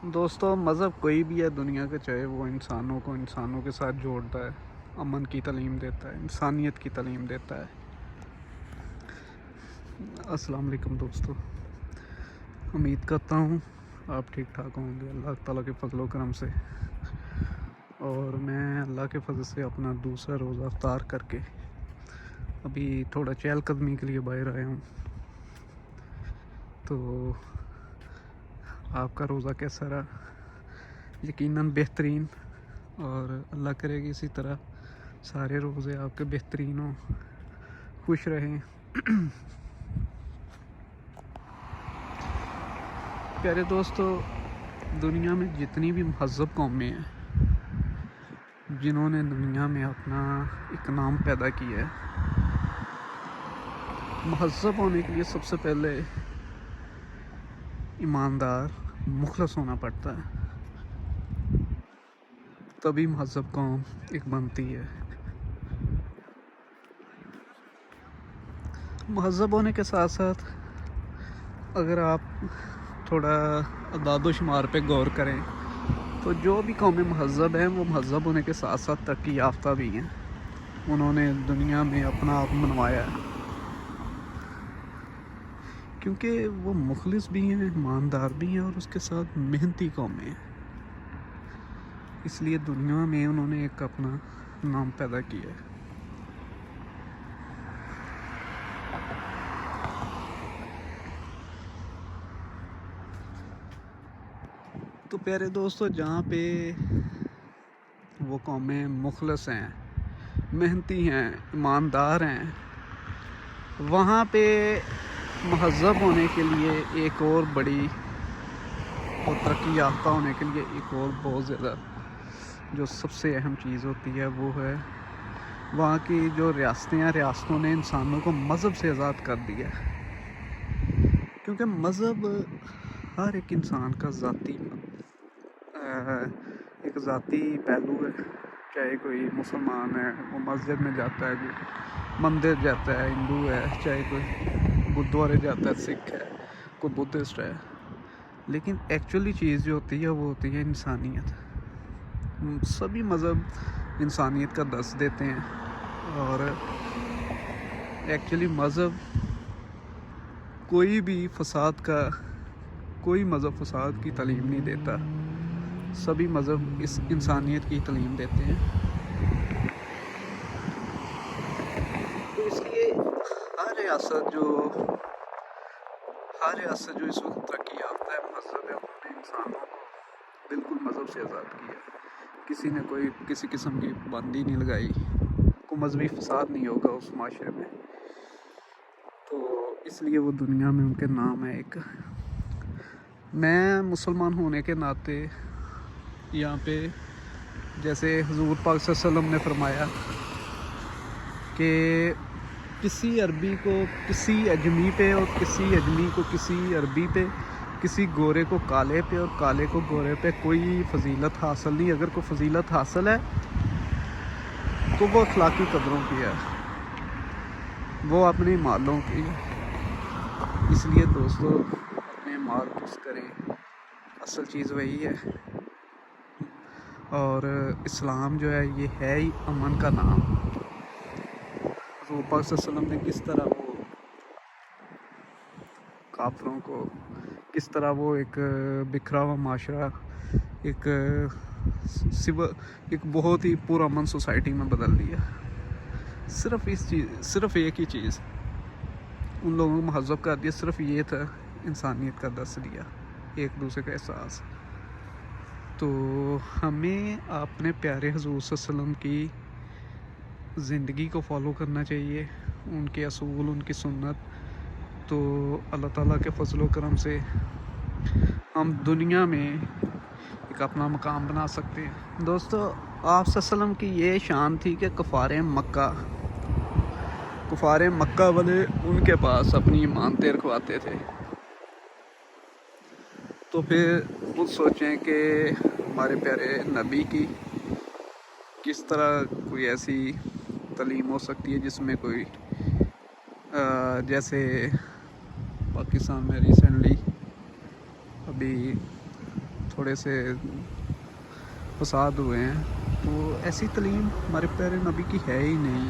دوستو مذہب کوئی بھی ہے دنیا کا، چاہے وہ انسانوں کو انسانوں کے ساتھ جوڑتا ہے، امن کی تعلیم دیتا ہے، انسانیت کی تعلیم دیتا ہے۔ السلام علیکم دوستو، امید کرتا ہوں آپ ٹھیک ٹھاک ہوں گے اللہ تعالیٰ کے فضل و کرم سے۔ اور میں اللہ کے فضل سے اپنا دوسرا روزہ افطار کر کے ابھی تھوڑا چہل قدمی کے لیے باہر آیا ہوں۔ تو آپ کا روزہ کیسا رہا؟ یقیناً بہترین، اور اللہ کرے گی اسی طرح سارے روزے آپ کے بہترین ہوں، خوش رہیں۔ پیارے دوستو، دنیا میں جتنی بھی مہذب قومیں ہیں جنہوں نے دنیا میں اپنا ایک نام پیدا کیا ہے، مہذب ہونے کے لیے سب سے پہلے ایماندار مخلص ہونا پڑتا ہے، تبھی مہذب قوم ایک بنتی ہے۔ مہذب ہونے کے ساتھ ساتھ اگر آپ تھوڑا اعداد و شمار پہ غور کریں تو جو بھی قومیں مہذب ہیں وہ مہذب ہونے کے ساتھ ساتھ ترقی یافتہ بھی ہیں۔ انہوں نے دنیا میں اپنا آپ منوایا ہے، کیونکہ وہ مخلص بھی ہیں، ایماندار بھی ہیں، اور اس کے ساتھ محنتی قومیں ہیں۔ اس لیے دنیا میں انہوں نے ایک اپنا نام پیدا کیا ہے۔ تو پیارے دوستو، جہاں پہ وہ قومیں مخلص ہیں، محنتی ہیں، ایماندار ہیں، وہاں پہ مہذب ہونے کے لیے ایک اور بڑی اور ترقی یافتہ ہونے کے لیے ایک اور بہت زیادہ جو سب سے اہم چیز ہوتی ہے وہ ہے وہاں کی جو ریاستیں ہیں، ریاستوں نے انسانوں کو مذہب سے آزاد کر دیا ہے، کیونکہ مذہب ہر ایک انسان کا ایک ذاتی پہلو ہے۔ چاہے کوئی مسلمان ہے وہ مسجد میں جاتا ہے، کوئی مندر جاتا ہے ہندو ہے، چاہے کوئی گردوارے جاتا ہے سکھ ہے، کوئی بدھسٹ ہے، لیکن ایکچولی چیز جو ہوتی ہے وہ ہوتی ہے انسانیت۔ سبھی مذہب انسانیت کا درس دیتے ہیں، اور ایکچولی مذہب کوئی مذہب فساد کی تعلیم نہیں دیتا، سبھی مذہب اس انسانیت کی تعلیم دیتے ہیں۔ تو اس لیے ہر ریاست جو اس وقت ترقی یافتہ ہے، مذہب ہے، انہوں نے انسانوں کو بالکل مذہب سے آزاد کیا۔ کسی نے کوئی کسی قسم کی پابندی نہیں لگائی، کوئی مذہبی فساد نہیں ہوگا اس معاشرے میں۔ تو اس لیے وہ دنیا میں ان کے نام ہے ایک۔ میں مسلمان ہونے کے ناطے یہاں پہ جیسے حضور پاک صلی اللہ علیہ وسلم نے فرمایا کہ کسی عربی کو کسی اجمی پہ، اور کسی اجمی کو کسی عربی پہ، کسی گورے کو کالے پہ، اور کالے کو گورے پہ کوئی فضیلت حاصل نہیں۔ اگر کوئی فضیلت حاصل ہے تو وہ اخلاقی قدروں کی ہے، وہ اپنے مالوں کی۔ اس لیے دوستو، اپنے مال درست کریں، اصل چیز وہی ہے۔ اور اسلام جو ہے یہ ہے ہی امن کا نام۔ حضور پاک صلی اللہ علیہ وسلم نے کس طرح وہ کافروں کو، کس طرح وہ ایک بکھرا ہوا معاشرہ ایک بہت ہی پرامن سوسائٹی میں بدل دیا۔ صرف ایک ہی چیز ان لوگوں کو مہذب کر دیا، صرف یہ تھا، انسانیت کا درس دیا، ایک دوسرے کا احساس۔ تو ہمیں اپنے پیارے حضور صلی اللہ علیہ وسلم کی زندگی کو فالو کرنا چاہیے، ان کے اصول، ان کی سنت۔ تو اللہ تعالیٰ کے فضل و کرم سے ہم دنیا میں ایک اپنا مقام بنا سکتے ہیں۔ دوستو، آپ صلی اللہ علیہ وسلم کی یہ شان تھی کہ کفار مکہ والے ان کے پاس اپنی امانتیں رکھواتے تھے۔ تو پھر خود سوچیں کہ ہمارے پیارے نبی کی کس طرح کوئی ایسی تعلیم ہو سکتی ہے جس میں کوئی جیسے پاکستان میں ریسنٹلی ابھی تھوڑے سے فساد ہوئے ہیں، تو ایسی تعلیم ہمارے پیارے نبی کی ہے ہی نہیں،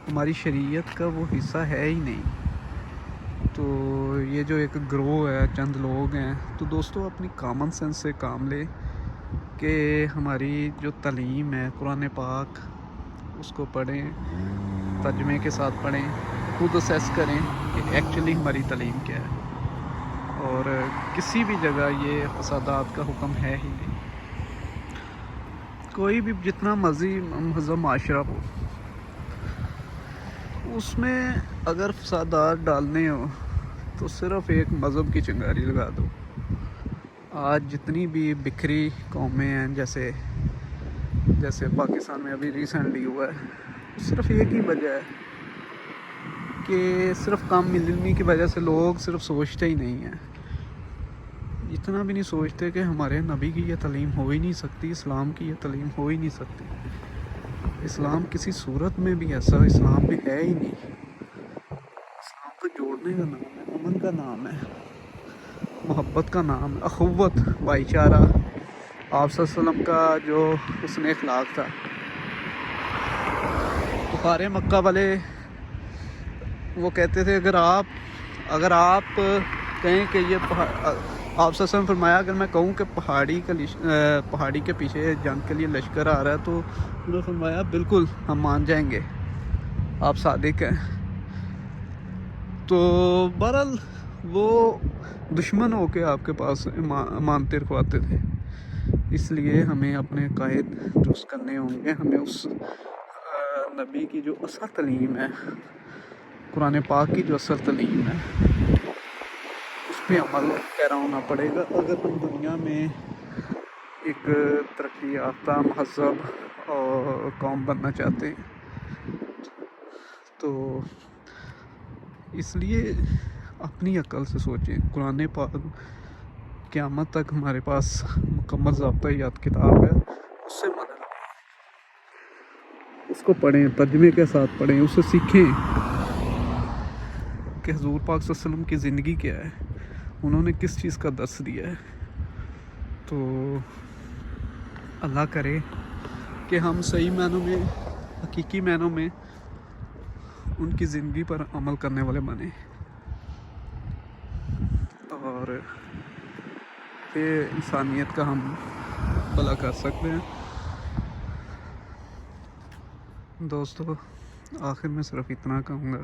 ہماری شریعت کا وہ حصہ ہے ہی نہیں۔ تو یہ جو ایک گروہ ہے، چند لوگ ہیں، تو دوستو اپنی کامن سینس سے کام لے کہ ہماری جو تعلیم ہے قرآن پاک اس کو پڑھیں، ترجمے کے ساتھ پڑھیں، خود اسیس کریں کہ ایکچولی ہماری تعلیم کیا ہے، اور کسی بھی جگہ یہ فسادات کا حکم ہے ہی نہیں۔ کوئی بھی جتنا مرضی مہذب معاشرہ ہو، اس میں اگر فسادات ڈالنے ہو تو صرف ایک مذہب کی چنگاری لگا دو۔ آج جتنی بھی بکھری قومیں ہیں، جیسے پاکستان میں ابھی ریسنٹلی ہوا ہے، صرف ایک ہی وجہ ہے کہ صرف کم علمی کی وجہ سے لوگ صرف سوچتے ہی نہیں ہیں، اتنا بھی نہیں سوچتے کہ ہمارے نبی کی یہ تعلیم ہو ہی نہیں سکتی، اسلام کی یہ تعلیم ہو ہی نہیں سکتی۔ اسلام کسی صورت میں بھی ایسا اسلام میں ہے ہی نہیں۔ اسلام تو جوڑنے کا نام ہے، امن کا نام ہے، محبت کا نام ہے، اخوت، بھائی چارہ۔ آپ صلی اللہ علیہ وسلم کا جو حسن اخلاق تھا، کفار مکہ والے وہ کہتے تھے اگر آپ کہیں کہ یہ آپ صلی اللہ علیہ وسلم نے فرمایا اگر میں کہوں کہ پہاڑی کے پیچھے جنگ کے لیے لشکر آ رہا ہے، تو انہوں نے فرمایا بالکل ہم مان جائیں گے، آپ صادق ہیں۔ تو بہرحال وہ دشمن ہو کے آپ کے پاس مانتے رکھواتے تھے، اس لیے ہمیں اپنے قائد درست کرنے ہوں گے، ہمیں اس نبی کی جو اصل تعلیم ہے، قرآن پاک کی جو اصل تعلیم ہے، اس پہ عمل پیرا ہونا پڑے گا اگر ہم دنیا میں ایک ترقی یافتہ مہذب اور قوم بننا چاہتے ہیں۔ تو اس لیے اپنی عقل سے سوچیں، قرآن پاک قیامت تک ہمارے پاس مکمل ضابطہ یاد کتاب ہے، اس سے مدد لیں، اس کو پڑھیں، ترجمے کے ساتھ پڑھیں، اسے سیکھیں کہ حضور پاک صلی اللہ علیہ وسلم کی زندگی کیا ہے، انہوں نے کس چیز کا درس دیا ہے۔ تو اللہ کرے کہ ہم صحیح معنوں میں، حقیقی معنوں میں ان کی زندگی پر عمل کرنے والے بنیں، اور یہ انسانیت کا ہم بھلا کر سکتے ہیں۔ دوستو آخر میں صرف اتنا کہوں گا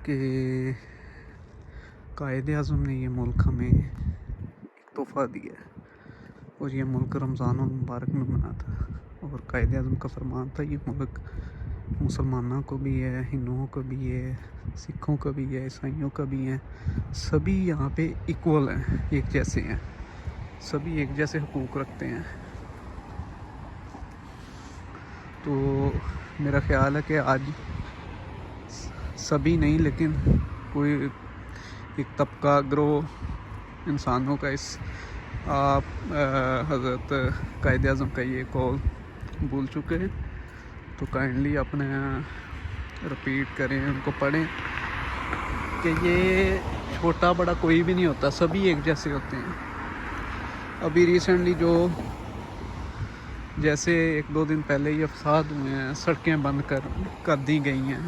کہ قائد اعظم نے یہ ملک ہمیں ایک تحفہ دیا ہے، اور یہ ملک رمضان المبارک میں بنا تھا، اور قائد اعظم کا فرمان تھا یہ ملک مسلمانوں کو بھی ہے، ہندوؤں کو بھی ہے، سکھوں کا بھی ہے، عیسائیوں کا بھی ہے، سبھی یہاں پہ ایکول ہیں، ایک جیسے ہیں، سبھی ایک جیسے حقوق رکھتے ہیں۔ تو میرا خیال ہے کہ آج سبھی نہیں لیکن کوئی ایک طبقہ گروہ انسانوں کا اس حضرت قائد اعظم کا یہ قول بھول چکے ہیں، تو کائنڈلی اپنے رپیٹ کریں، ان کو پڑھیں کہ یہ چھوٹا بڑا کوئی بھی نہیں ہوتا، سبھی ایک جیسے ہوتے ہیں۔ ابھی ریسنٹلی جو جیسے 1-2 دن پہلے یہ فساد ہوئے ہیں، سڑکیں بند کر دی گئی ہیں،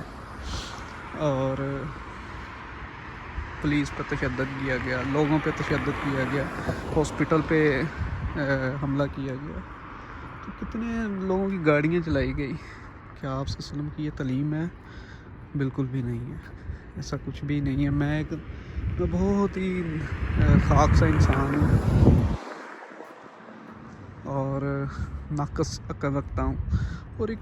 اور پولیس پہ تشدد کیا گیا، لوگوں پہ تشدد کیا گیا، ہاسپٹل پہ حملہ کیا گیا، تو کتنے لوگوں کی گاڑیاں چلائی گئی۔ کیا آپ صلی اللہ علیہ وسلم کی یہ تعلیم ہے؟ بالکل بھی نہیں ہے، ایسا کچھ بھی نہیں ہے۔ میں بہت ہی خاک سا انسان ہوں، اور ناقص عقل رکھتا ہوں، اور ایک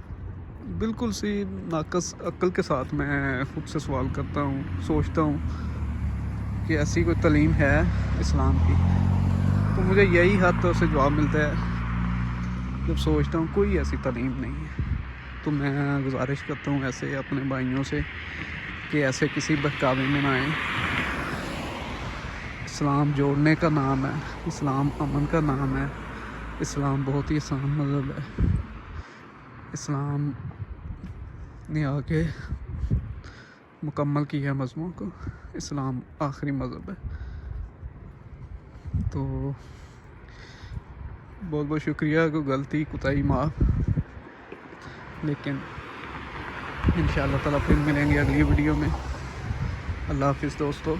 بالکل سی ناقص عقل کے ساتھ میں خود سے سوال کرتا ہوں، سوچتا ہوں کہ ایسی کوئی تعلیم ہے اسلام کی، تو مجھے یہی حد سے جواب ملتا ہے جب سوچتا ہوں کوئی ایسی تعلیم نہیں ہے۔ تو میں گزارش کرتا ہوں ایسے اپنے بھائیوں سے کہ ایسے کسی بہکاوے میں نہ آئیں۔ اسلام جوڑنے کا نام ہے، اسلام امن کا نام ہے، اسلام بہت ہی آسان مذہب ہے، اسلام نے آ کے مکمل کیا ہے مذہبوں کو، اسلام آخری مذہب ہے۔ تو بہت بہت شکریہ، کوئی غلطی کوتاہی معاف، لیکن انشاءاللہ تعالیٰ پھر ملیں گے اگلی ویڈیو میں۔ اللہ حافظ دوستو۔